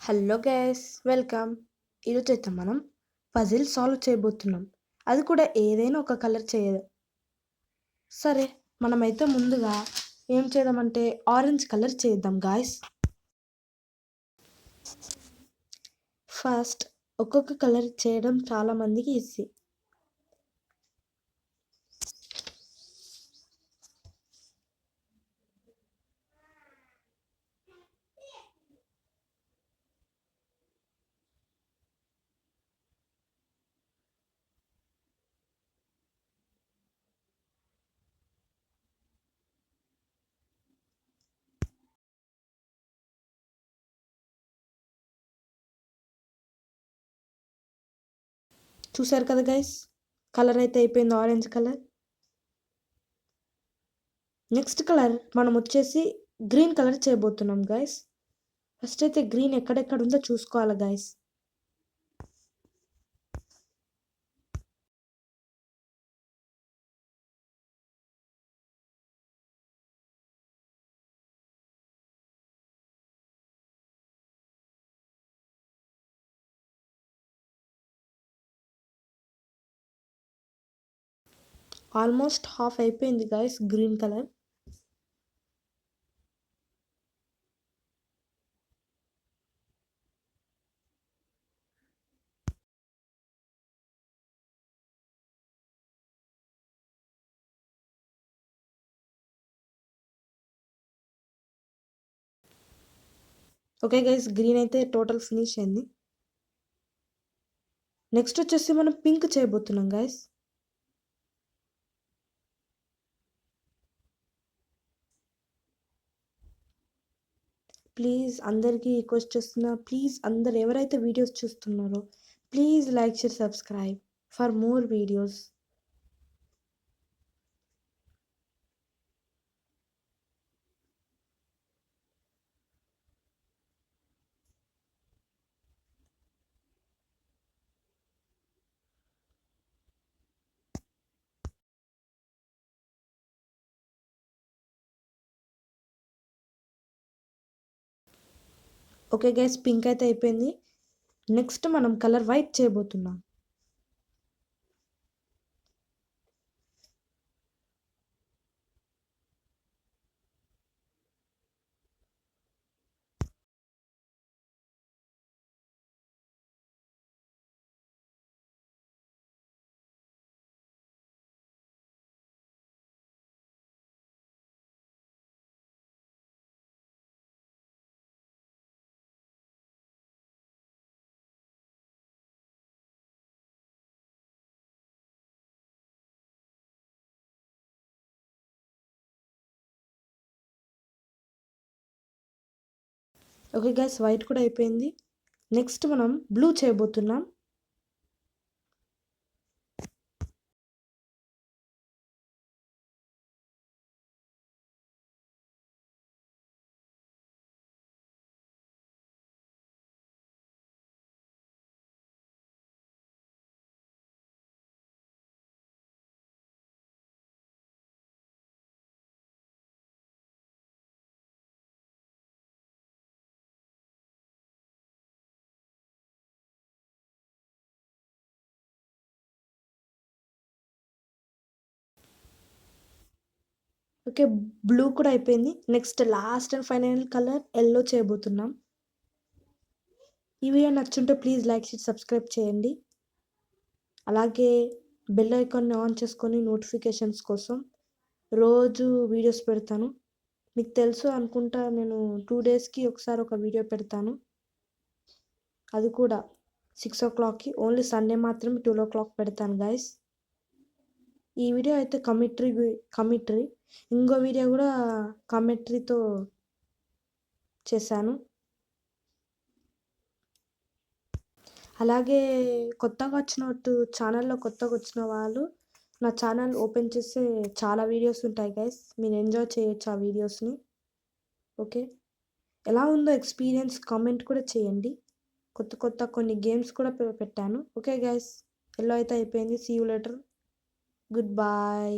Hello guys welcome. ఈరోజైతే మనం puzzle solve చేయబోతున్నాం. అది కూడా ఏదైనా ఒక కలర్ చేయదు. సరే, మనమైతే ముందుగా ఏం చేద్దామంటే ఆరెంజ్ కలర్ చేద్దాం గాయస్. ఫస్ట్ ఒక్కొక్క కలర్ చేయడం చాలా మందికి ఈజీ. చూసారు కదా గైస్, కలర్ అయితే అయిపోయింది, ఆరెంజ్ కలర్. నెక్స్ట్ కలర్ మనం వచ్చేసి గ్రీన్ కలర్ చేయబోతున్నాం గైస్. ఫస్ట్ అయితే గ్రీన్ ఎక్కడెక్కడ ఉందో చూసుకోవాలి గైస్. ఆల్మోస్ట్ హాఫ్ అయిపోయింది guys green colour. Okay guys, green అయితే టోటల్ ఫినిష్ అయింది. నెక్స్ట్ వచ్చేసి మనం పింక్ చేయబోతున్నాం గైస్. ప్లీజ్ అందరికీ రిక్వెస్ట్ చేస్తున్నా, ప్లీజ్ అందరు ఎవరైతే వీడియోస్ చూస్తున్నారో please like share subscribe for more videos. Okay guys, pink అయితే అయిపోయింది. నెక్స్ట్ మనం కలర్ వైట్ చేయబోతున్నాం. ఓకే గైస్, వైట్ కూడా అయిపోయింది. నెక్స్ట్ మనం బ్లూ చేయబోతున్నాం. ఓకే, బ్లూ కూడా అయిపోయింది. Next last and final colour yellow చేయబోతున్నాం. ఈ వీడియో నచ్చుంటే ప్లీజ్ లైక్ షేర్ సబ్స్క్రైబ్ చేయండి. అలాగే బెల్ ఐకాన్ని ఆన్ చేసుకొని నోటిఫికేషన్స్ కోసం. రోజు వీడియోస్ పెడతాను. మీకు తెలుసు అనుకుంటా, నేను 2 డేస్కి ఒకసారి ఒక వీడియో పెడతాను. అది కూడా 6 o'clockకి. ఓన్లీ సండే మాత్రం 12 o'clock పెడతాను గైస్. ఈ వీడియో అయితే కమిట్రీ. ఇంకో వీడియో కూడా కమిట్రీతో చేశాను. అలాగే ఛానల్లో కొత్తగా వచ్చిన వాళ్ళు నా ఛానల్ ఓపెన్ చేస్తే చాలా వీడియోస్ ఉంటాయి గైస్. మీరు ఎంజాయ్ చేయొచ్చు ఆ వీడియోస్ని. ఓకే, ఎలా ఉందో ఎక్స్పీరియన్స్ కామెంట్ కూడా చేయండి. కొత్త కొన్ని గేమ్స్ కూడా పెట్టాను. ఓకే గైస్, ఎల్లో అయితే అయిపోయింది. See you later. Good bye.